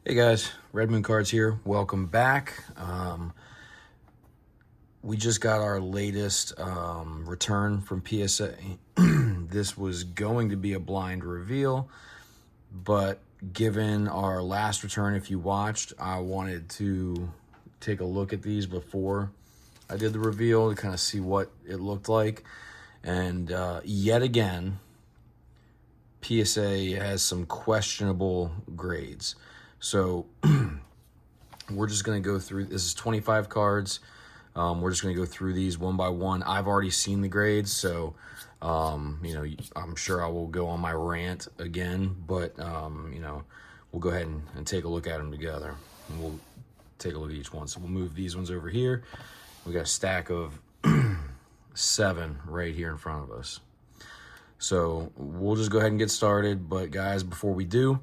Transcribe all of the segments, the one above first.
Hey guys, Red Moon Cards here. Welcome back. We just got our latest return from PSA. This was going to be a blind reveal, but given our last return, if you watched, I wanted to take a look at these before I did the reveal to kind of see what it looked like. And yet again, PSA has some questionable grades. So we're just going to go through, this is 25 cards. We're just going to go through these one by one. I've already seen the grades, so, I'm sure I will go on my rant again, but, we'll go ahead and take a look at them together. And we'll take a look at each one. So we'll move these ones over here. We got a stack of 7 right here in front of us. So we'll just go ahead and get started. But guys, before we do,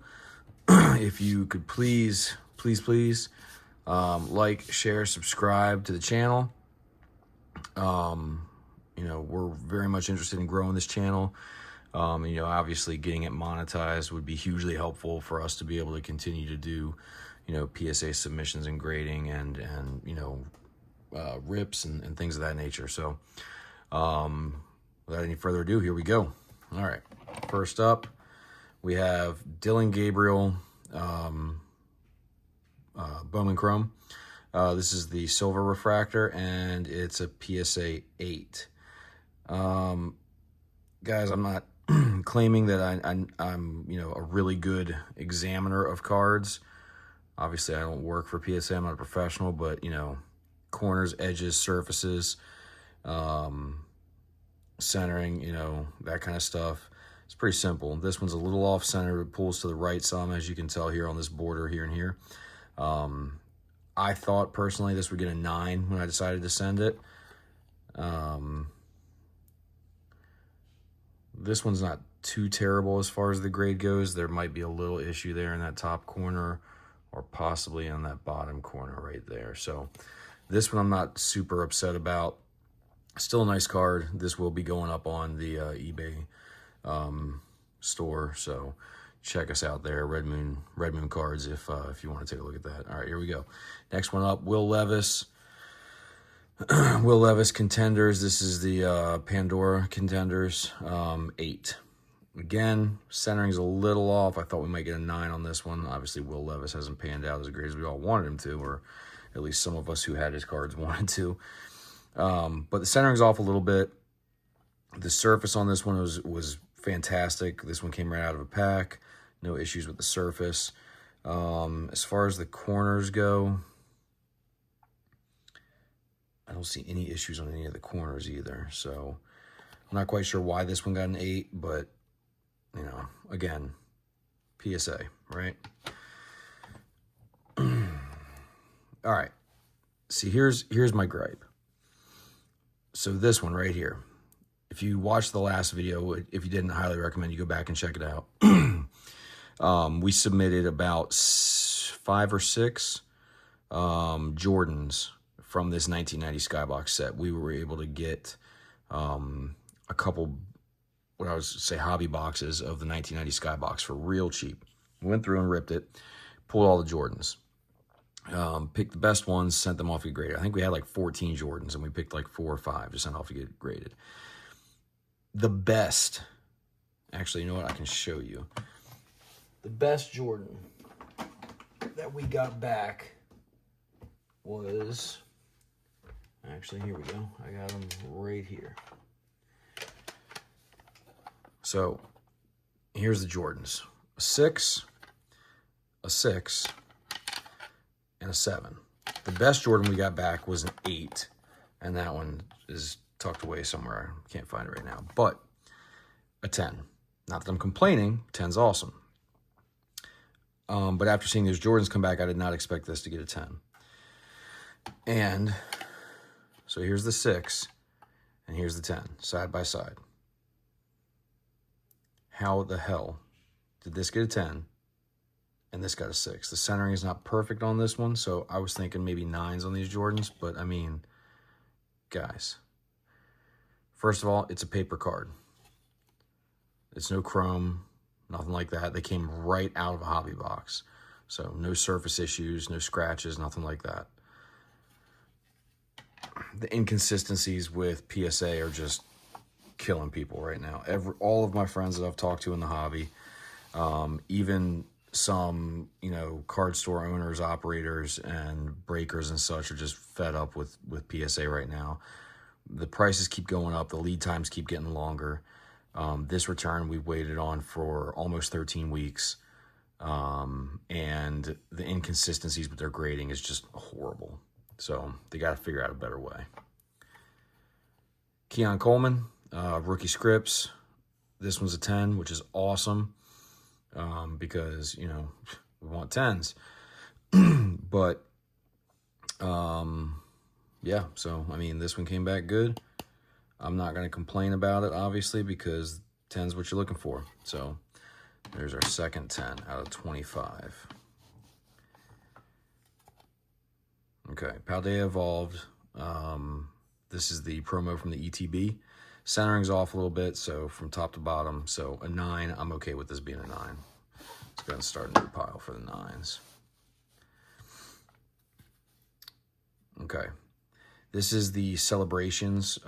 if you could please like, share, subscribe to the channel. We're very much interested in growing this channel. Obviously getting it monetized would be hugely helpful for us to be able to continue to do, PSA submissions and grading and rips and things of that nature. So without any further ado, here we go. All right. First up, we have Dylan Gabriel, Bowman Chrome. This is the silver refractor, and it's a PSA 8. Guys, I'm not claiming that I'm a really good examiner of cards. Obviously, I don't work for PSA. I'm not a professional, but corners, edges, surfaces, centering, that kind of stuff. It's pretty simple. This one's a little off center. It pulls to the right some, as you can tell here on this border here and here. I thought personally this would get a 9 when I decided to send it. This one's not too terrible as far as the grade goes. There might be a little issue there in that top corner or possibly in that bottom corner right there. So this one I'm not super upset about. Still a nice card. This will be going up on the eBay store, so check us out there, Red Moon Cards, if you want to take a look at that. All right, here we go. Next one up, Will Levis. Will Levis Contenders. This is the Pandora Contenders 8. Again, centering's a little off. I thought we might get a 9 on this one. Obviously, Will Levis hasn't panned out as great as we all wanted him to, or at least some of us who had his cards wanted to. But the centering's off a little bit. The surface on this one was fantastic. This one came right out of a pack. No issues with the surface. As far as the corners go, I don't see any issues on any of the corners either. So I'm not quite sure why this one got an 8, but again, PSA, right? All right. See, here's my gripe. So this one right here. If you watched the last video, if you didn't, I highly recommend you go back and check it out. We submitted about 5 or 6 Jordans from this 1990 Skybox set. We were able to get a couple, what I would say, hobby boxes of the 1990 Skybox for real cheap. We went through and ripped it, pulled all the Jordans. Picked the best ones, sent them off to get graded. I think we had like 14 Jordans, and we picked like 4 or 5 to send off to get graded. The best, actually, you know what? I can show you. The best Jordan that we got back was, actually, here we go. I got them right here. So here's the Jordans. A 6, a 6, and a 7. The best Jordan we got back was an 8, and that one is tucked away somewhere. I can't find it right now, but a 10. Not that I'm complaining. 10's awesome. But after seeing those Jordans come back, I did not expect this to get a 10. And so here's the 6, and here's the 10, side by side. How the hell did this get a 10 and this got a 6? The centering is not perfect on this one, so I was thinking maybe 9s on these Jordans, but I mean, guys, first of all, it's a paper card. It's no chrome, nothing like that. They came right out of a hobby box. So no surface issues, no scratches, nothing like that. The inconsistencies with PSA are just killing people right now. All of my friends that I've talked to in the hobby, even some, you know, card store owners, operators, and breakers and such are just fed up with PSA right now. The prices keep going up. The lead times keep getting longer. This return we've waited on for almost 13 weeks. And the inconsistencies with their grading is just horrible. So they got to figure out a better way. Keon Coleman, rookie scripts. This one's a 10, which is awesome. Because, you know, we want 10s. But, yeah, so, I mean, this one came back good. I'm not going to complain about it, obviously, because 10's what you're looking for. So, there's our second 10 out of 25. Okay, Paldea Evolved. This is the promo from the ETB. Centering's off a little bit, so from top to bottom. So a 9, I'm okay with this being a 9. Let's go ahead and start a new pile for the 9s. Okay, this is the Celebrations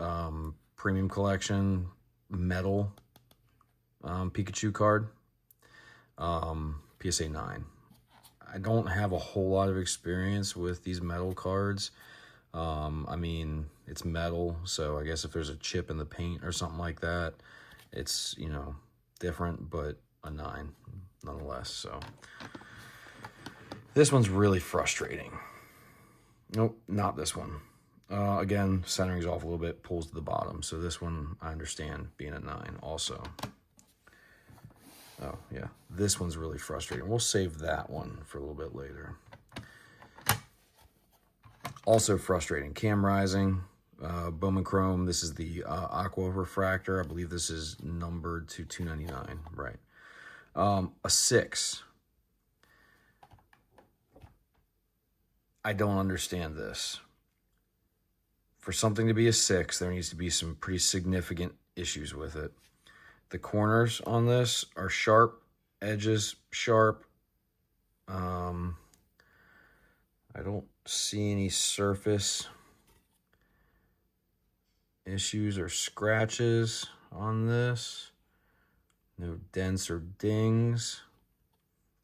Premium Collection Metal Pikachu card. PSA 9. I don't have a whole lot of experience with these metal cards. I mean, it's metal, so I guess if there's a chip in the paint or something like that, it's, you know, different, but a 9 nonetheless. So this one's really frustrating. Nope, not this one. Again, centering's off a little bit, pulls to the bottom. So this one, I understand being a 9 also. Oh, yeah, this one's really frustrating. We'll save that one for a little bit later. Also frustrating, Cam Rising, Bowman Chrome. This is the Aqua Refractor. I believe this is numbered to 299, right? A 6. I don't understand this. For something to be a 6, there needs to be some pretty significant issues with it. The corners on this are sharp, edges sharp. I don't see any surface issues or scratches on this. No dents or dings.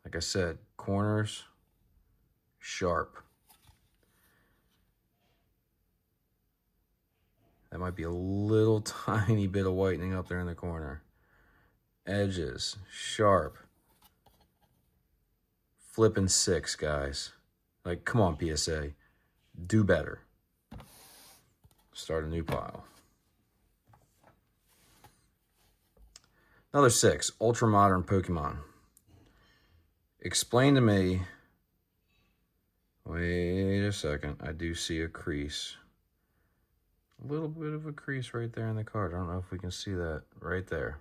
Like I said, corners sharp. That might be a little tiny bit of whitening up there in the corner. Edges sharp. Flipping 6, guys. Like, come on, PSA. Do better. Start a new pile. Another 6. Ultra Modern Pokemon. Explain to me. Wait a second. I do see a crease. A little bit of a crease right there in the card. I don't know if we can see that right there.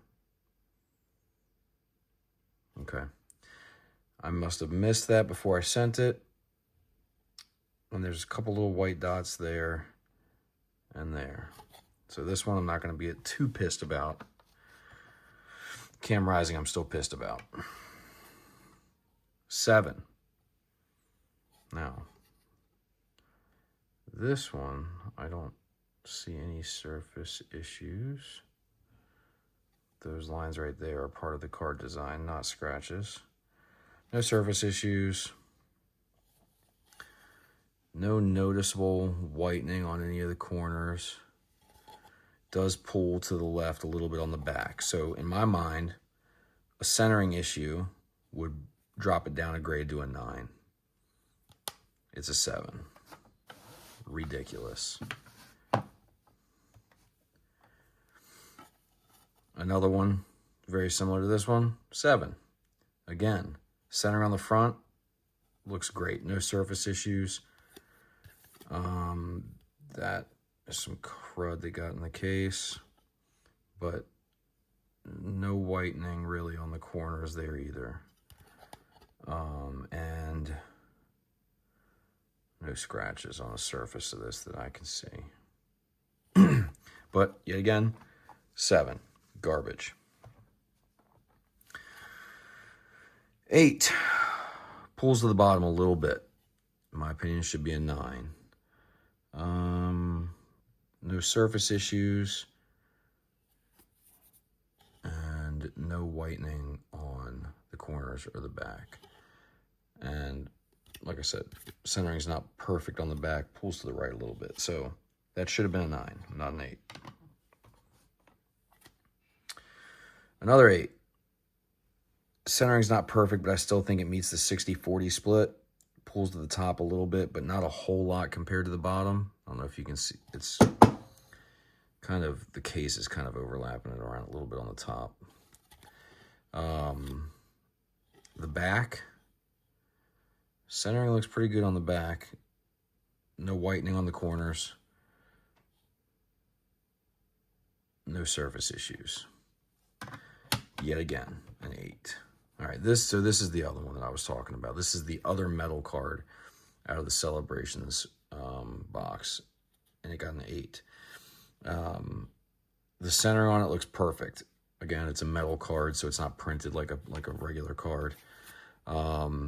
Okay. I must have missed that before I sent it. And there's a couple little white dots there and there. So this one I'm not going to be too pissed about. Cam Rising I'm still pissed about. 7. Now, this one I don't see any surface issues. Those lines right there are part of the card design, not scratches. No surface issues. No noticeable whitening on any of the corners. Does pull to the left a little bit on the back. So in my mind, a centering issue would drop it down a grade to a 9. It's a 7. Ridiculous. Another one, very similar to this one, 7. Again, center on the front, looks great. No surface issues. That is some crud they got in the case, but no whitening really on the corners there either. And no scratches on the surface of this that I can see. But yet again, 7. Garbage. 8. Pulls to the bottom a little bit. In my opinion, should be a 9. No surface issues. And no whitening on the corners or the back. And like I said, centering is not perfect on the back. Pulls to the right a little bit. So that should have been a 9, not an 8. Another 8. Centering's not perfect, but I still think it meets the 60-40 split. Pulls to the top a little bit, but not a whole lot compared to the bottom. I don't know if you can see. It's kind of, the case is kind of overlapping it around a little bit on the top. The back. Centering looks pretty good on the back. No whitening on the corners. No surface issues. Yet again, an 8. All right, this is the other one that I was talking about. This is the other metal card out of the Celebrations box, and it got an 8. The center on it looks perfect. Again, it's a metal card, so it's not printed like a regular card. I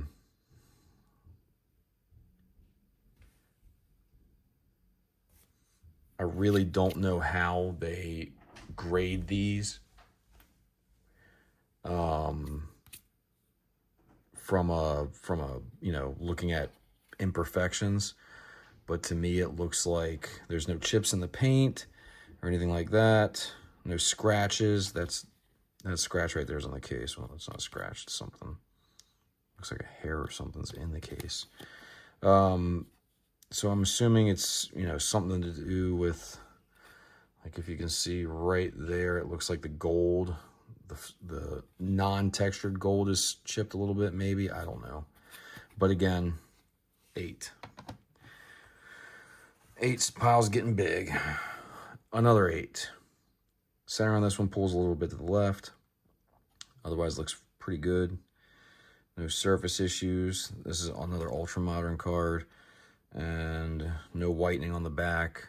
really don't know how they grade these. From a looking at imperfections, but to me it looks like there's no chips in the paint or anything like that. No scratches. That scratch right there is on the case. Well, it's not a scratch. It's something. Looks like a hair or something's in the case. So I'm assuming it's something to do with, like, if you can see right there, it looks like the gold. The non-textured gold is chipped a little bit, maybe. I don't know. But again, 8. 8's pile's getting big. Another 8. Center on this one pulls a little bit to the left. Otherwise, looks pretty good. No surface issues. This is another ultra-modern card. And no whitening on the back.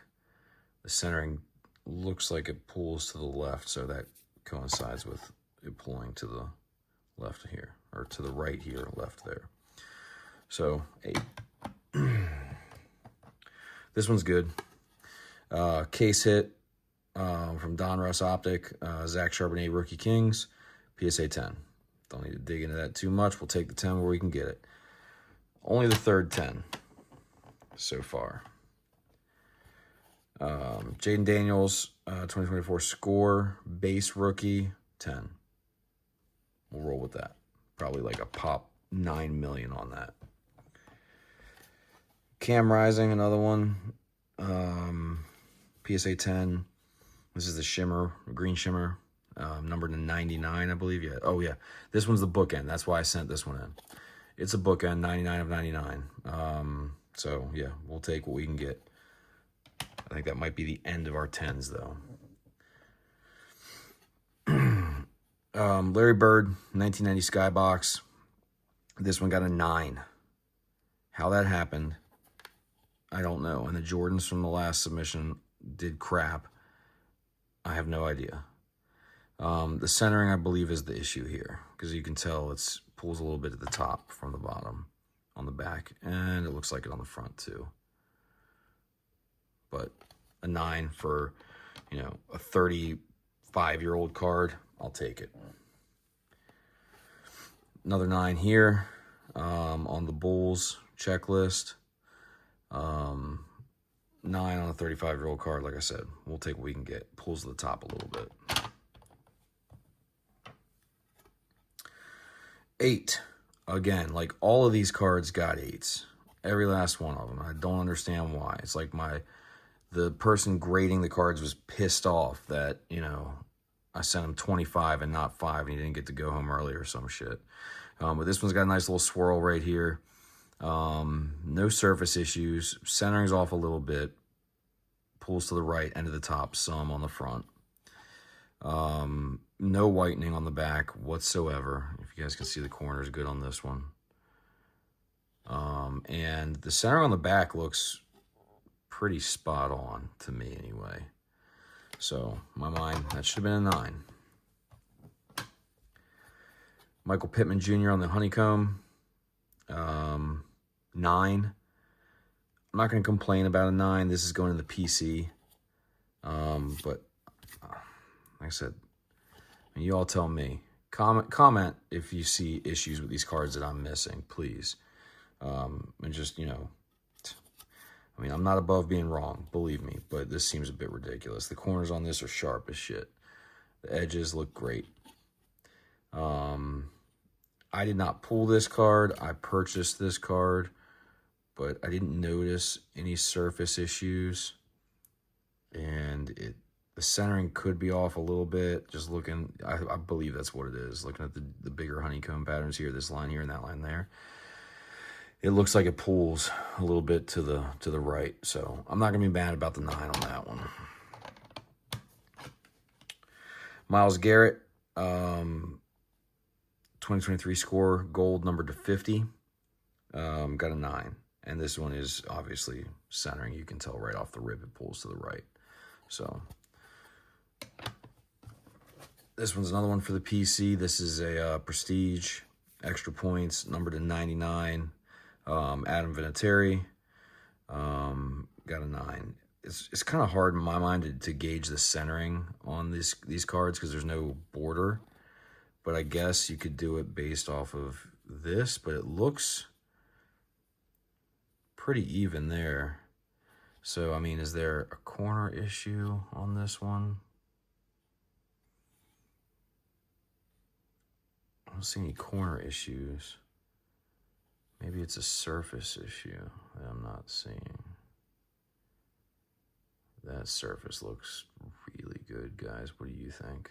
The centering looks like it pulls to the left, so that coincides with it pulling to the left here, or to the right here, left there. So 8. This one's good. Case hit from Don Russ Optic, Zach Charbonnet Rookie Kings, PSA 10. Don't need to dig into that too much. We'll take the 10 where we can get it. Only the third 10 so far. Jaden Daniels, 2024 score, base rookie, 10. We'll roll with that. Probably like a pop 9 million on that. Cam Rising, another one. PSA 10. This is the shimmer, green shimmer, numbered to 99, I believe. Yeah. Oh, yeah. This one's the bookend. That's why I sent this one in. It's a bookend, 99 of 99. So, yeah, we'll take what we can get. I think that might be the end of our 10s, though. Larry Bird, 1990 Skybox. This one got a 9. How that happened, I don't know. And the Jordans from the last submission did crap. I have no idea. The centering, I believe, is the issue here, because you can tell it pulls a little bit at the top from the bottom on the back, and it looks like it on the front too. But a 9 for, a 35-year-old card, I'll take it. Another 9 here on the Bulls checklist. 9 on a 35-year-old card, like I said. We'll take what we can get. Pulls to the top a little bit. 8. Again, like all of these cards got 8s. Every last one of them. I don't understand why. It's like the person grading the cards was pissed off that, I sent him 25 and not 5, and he didn't get to go home early or some shit. But this one's got a nice little swirl right here. No surface issues. Centering's off a little bit. Pulls to the right, end of the top, some on the front. No whitening on the back whatsoever. If you guys can see, the corners good on this one. And the center on the back looks pretty spot on to me anyway. So, in my mind, that should have been a 9. Michael Pittman Jr. on the Honeycomb. 9. I'm not going to complain about a 9. This is going in the PC. But like I said, you all tell me. Comment if you see issues with these cards that I'm missing, please. And just, you know, I mean, I'm not above being wrong, believe me, but this seems a bit ridiculous. The corners on this are sharp as shit. The edges look great. I did not pull this card. I purchased this card, but I didn't notice any surface issues. And the centering could be off a little bit. Just looking, I believe that's what it is. Looking at the bigger honeycomb patterns here, this line here and that line there. It looks like it pulls a little bit to the right. So I'm not going to be mad about the 9 on that one. Myles Garrett, 2023 score, gold, numbered to 50. Got a 9. And this one is obviously centering. You can tell right off the rip it pulls to the right. So this one's another one for the PC. This is a Prestige, extra points, numbered to 99. Adam Vinatieri, got a 9. It's kind of hard in my mind to gauge the centering on these cards because there's no border. But I guess you could do it based off of this, but it looks pretty even there. So, I mean, is there a corner issue on this one? I don't see any corner issues. Maybe it's a surface issue that I'm not seeing. That surface looks really good, guys. What do you think?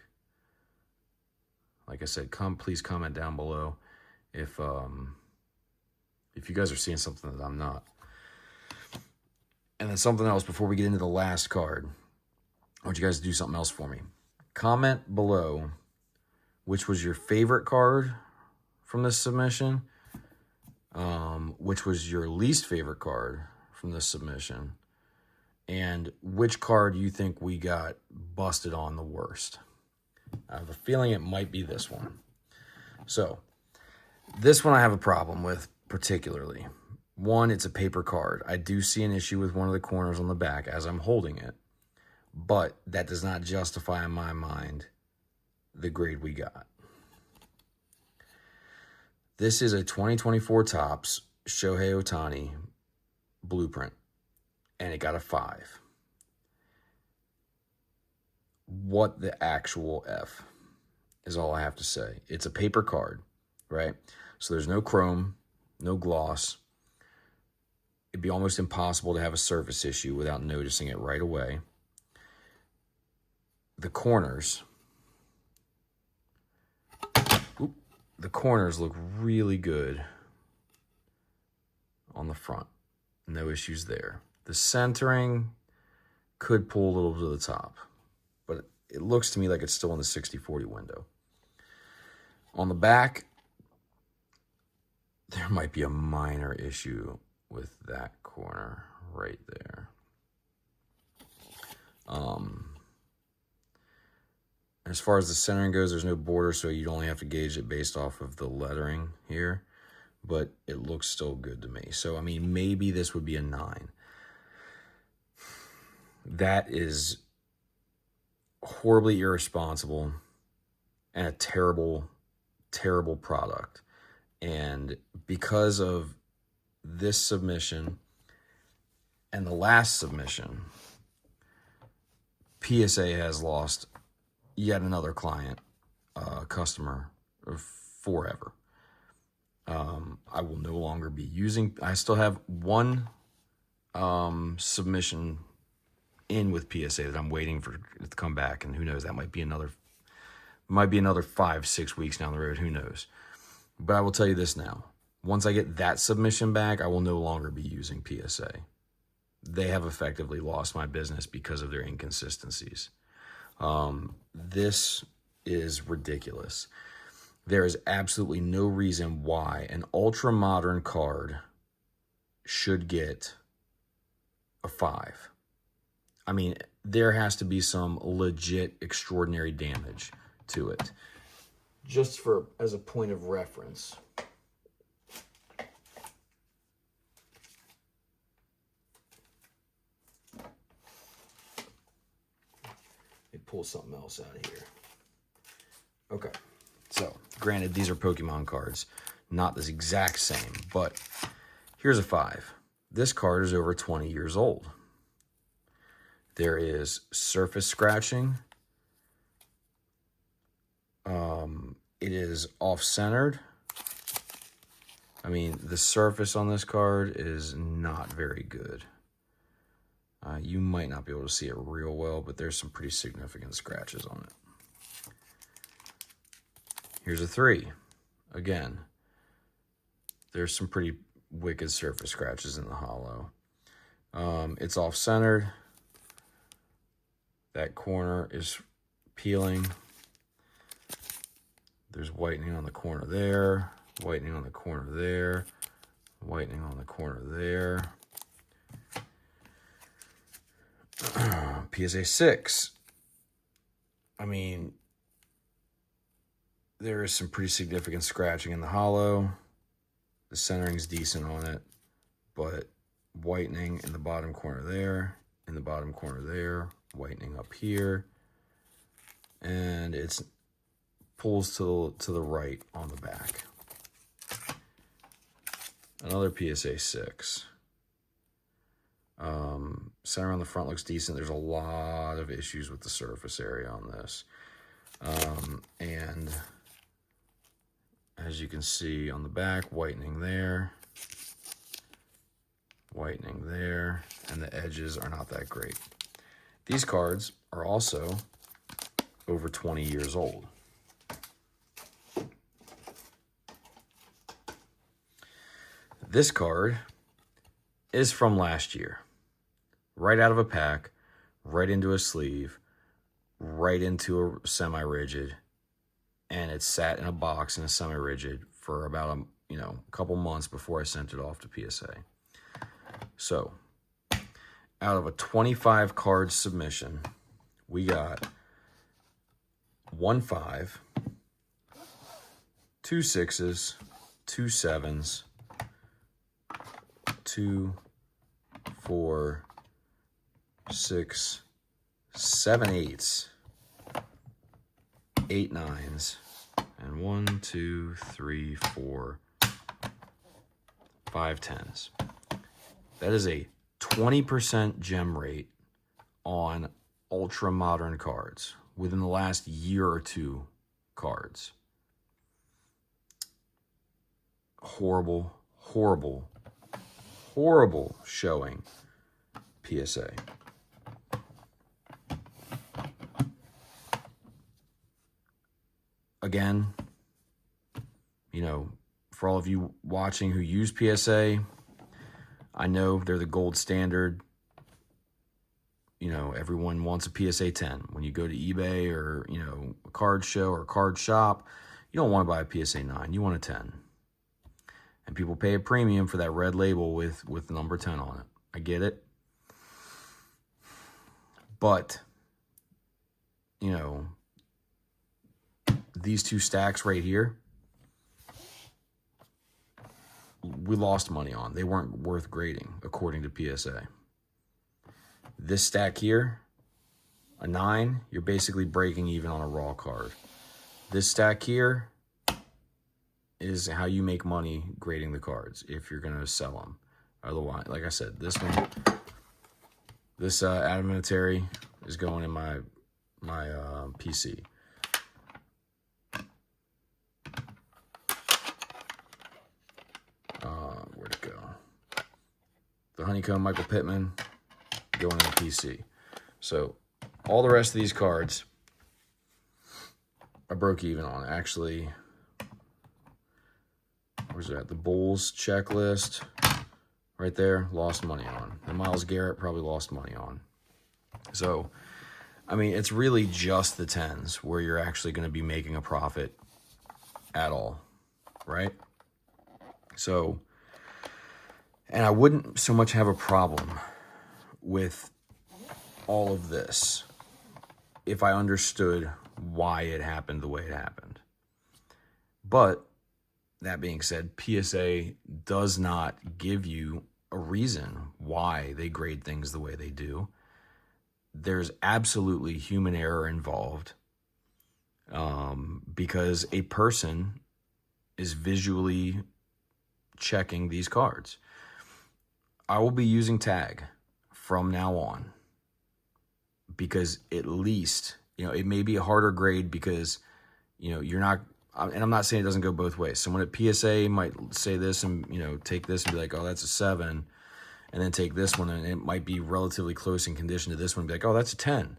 Like I said, please comment down below if you guys are seeing something that I'm not. And then something else before we get into the last card. I want you guys to do something else for me. Comment below which was your favorite card from this submission, which was your least favorite card from this submission, and which card you think we got busted on the worst. I have a feeling it might be this one. So, this one I have a problem with particularly. One, it's a paper card. I do see an issue with one of the corners on the back as I'm holding it, but that does not justify in my mind the grade we got. This is a 2024 Topps Shohei Ohtani blueprint, and it got a 5. What the actual F is all I have to say. It's a paper card, right? So there's no chrome, no gloss. It'd be almost impossible to have a surface issue without noticing it right away. The corners, look really good on the front. No issues there. The centering could pull a little to the top, but it looks to me like it's still in the 60-40 window. On the back, there might be a minor issue with that corner right there. As far as the centering goes, there's no border, so you'd only have to gauge it based off of the lettering here, but it looks still good to me. So, I mean, maybe this would be a 9. That is horribly irresponsible and a terrible, terrible product. And because of this submission and the last submission, PSA has lost yet another client, customer, forever. I will no longer be using, I still have one submission in with PSA that I'm waiting for it to come back, and who knows, that might be another 5-6 weeks down the road, who knows. But I will tell you this now. Once I get that submission back, I will no longer be using PSA. They have effectively lost my business because of their inconsistencies. This is ridiculous. There is absolutely no reason why an ultra-modern card should get a 5. I mean, there has to be some legit extraordinary damage to it. Just as a point of reference, pull something else out of here. Okay, so granted, these are Pokemon cards, not this exact same, but here's a 5. This card is over 20 years old. There is surface scratching. It is off-centered. I mean, the surface on this card is not very good. You might not be able to see it real well, but there's some pretty significant scratches on it. Here's a 3. Again, there's some pretty wicked surface scratches in the hollow. It's off-centered. That corner is peeling. There's whitening on the corner there, whitening on the corner there, whitening on the corner there. PSA 6. I mean, there is some pretty significant scratching in the hollow. The centering's decent on it, but whitening in the bottom corner there, in the bottom corner there, whitening up here, and it's pulls to the right on the back. Another PSA 6. Center on the front looks decent. There's a lot of issues with the surface area on this. And as you can see on the back, whitening there, and the edges are not that great. These cards are also over 20 years old. This card is from last year. Right out of a pack, right into a sleeve, right into a semi-rigid, and it sat in a box in a semi-rigid for about a couple months before I sent it off to PSA. So, out of a 25 card submission, we got 1 5, 2 6s, 2 7s, 2, 4, 6, 7 8s, 8 9s, and 1, 2, 3, 4, 5 10s. That is a 20% gem rate on ultra modern cards within the last year or two cards. Horrible, horrible, horrible showing, PSA. Again, for all of you watching who use PSA, I know they're the gold standard. Everyone wants a PSA 10. When you go to eBay or, a card show or a card shop, you don't want to buy a PSA 9. You want a 10. And people pay a premium for that red label with the number 10 on it. I get it. But, these two stacks right here, we lost money on. They weren't worth grading, according to PSA. This stack here, a 9, you're basically breaking even on a raw card. This stack here is how you make money grading the cards if you're going to sell them. Otherwise, like I said, this one, this Adamantiary is going in my PC. Where'd it go? The Honeycomb Michael Pittman going in the PC. So all the rest of these cards I broke even on. Actually, where's that? The Bulls checklist right there, lost money on. The Myles Garrett probably lost money on. So, I mean, it's really just the 10s where you're actually going to be making a profit at all, right? So, and I wouldn't so much have a problem with all of this if I understood why it happened the way it happened. But that being said, PSA does not give you a reason why they grade things the way they do. there's absolutely human error involved, because a person is visually checking these cards. I will be using tag from now on, because at least, it may be a harder grade because, you're not, and I'm not saying it doesn't go both ways. Someone at PSA might say this and, take this and be like, oh, that's a 7, and then take this one and it might be relatively close in condition to this one and be like, oh, that's a 10.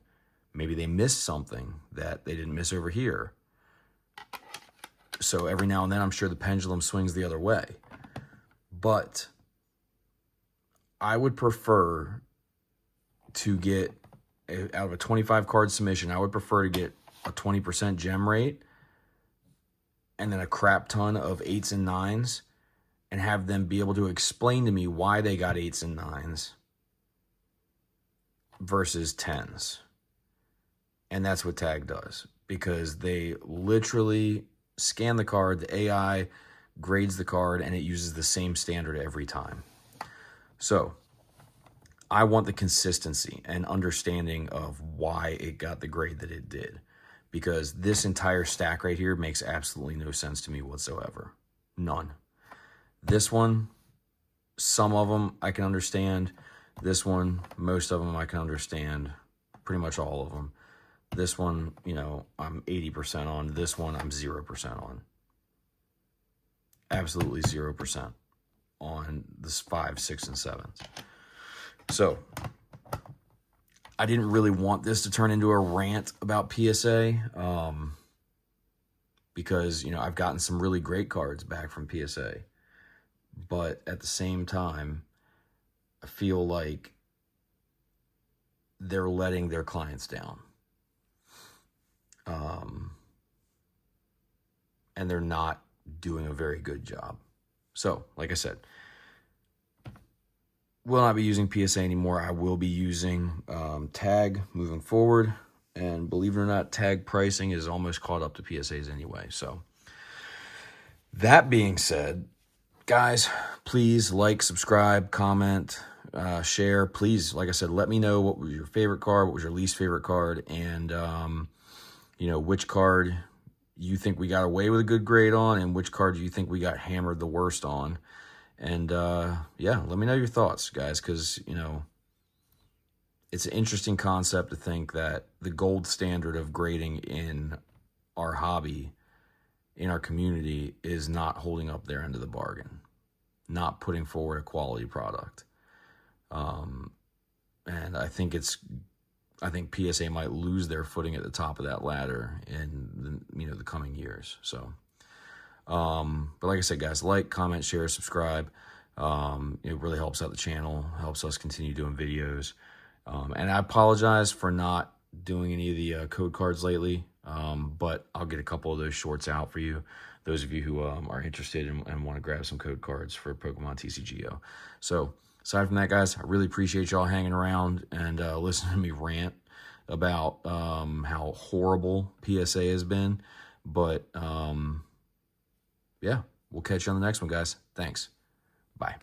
Maybe they missed something that they didn't miss over here. So every now and then, I'm sure the pendulum swings the other way. But I would prefer to get, out of a 25 card submission, I would prefer to get a 20% gem rate and then a crap ton of 8s and 9s, and have them be able to explain to me why they got 8s and 9s versus 10s. And that's what tag does, because they literally scan the card, the AI grades the card, and it uses the same standard every time. So I want the consistency and understanding of why it got the grade that it did, because this entire stack right here makes absolutely no sense to me whatsoever. None. This one, some of them I can understand. This one, most of them I can understand. Pretty much all of them. This one, I'm 80% on. This one, I'm 0% on. Absolutely 0% on this 5, 6, and 7s. So I didn't really want this to turn into a rant about PSA, because, I've gotten some really great cards back from PSA. But at the same time, I feel like they're letting their clients down. And they're not doing a very good job. So, like I said, will not be using PSA anymore. I will be using tag moving forward. And believe it or not, tag pricing is almost caught up to PSAs anyway. So, that being said, guys, please like, subscribe, comment, share. Please, like I said, let me know what was your favorite card, what was your least favorite card, and which card you think we got away with a good grade on, and which card you think we got hammered the worst on. And yeah, let me know your thoughts, guys, because it's an interesting concept to think that the gold standard of grading in our hobby, in our community, is not holding up their end of the bargain, not putting forward a quality product. And I think PSA might lose their footing at the top of that ladder in the coming years. So, but like I said, guys, like, comment, share, subscribe. It really helps out the channel, helps us continue doing videos. And I apologize for not doing any of the code cards lately. But I'll get a couple of those shorts out for you, those of you who are interested and want to grab some code cards for Pokemon TCGO. So aside from that, guys, I really appreciate y'all hanging around and listening to me rant about how horrible PSA has been. But yeah, we'll catch you on the next one, guys. Thanks. Bye.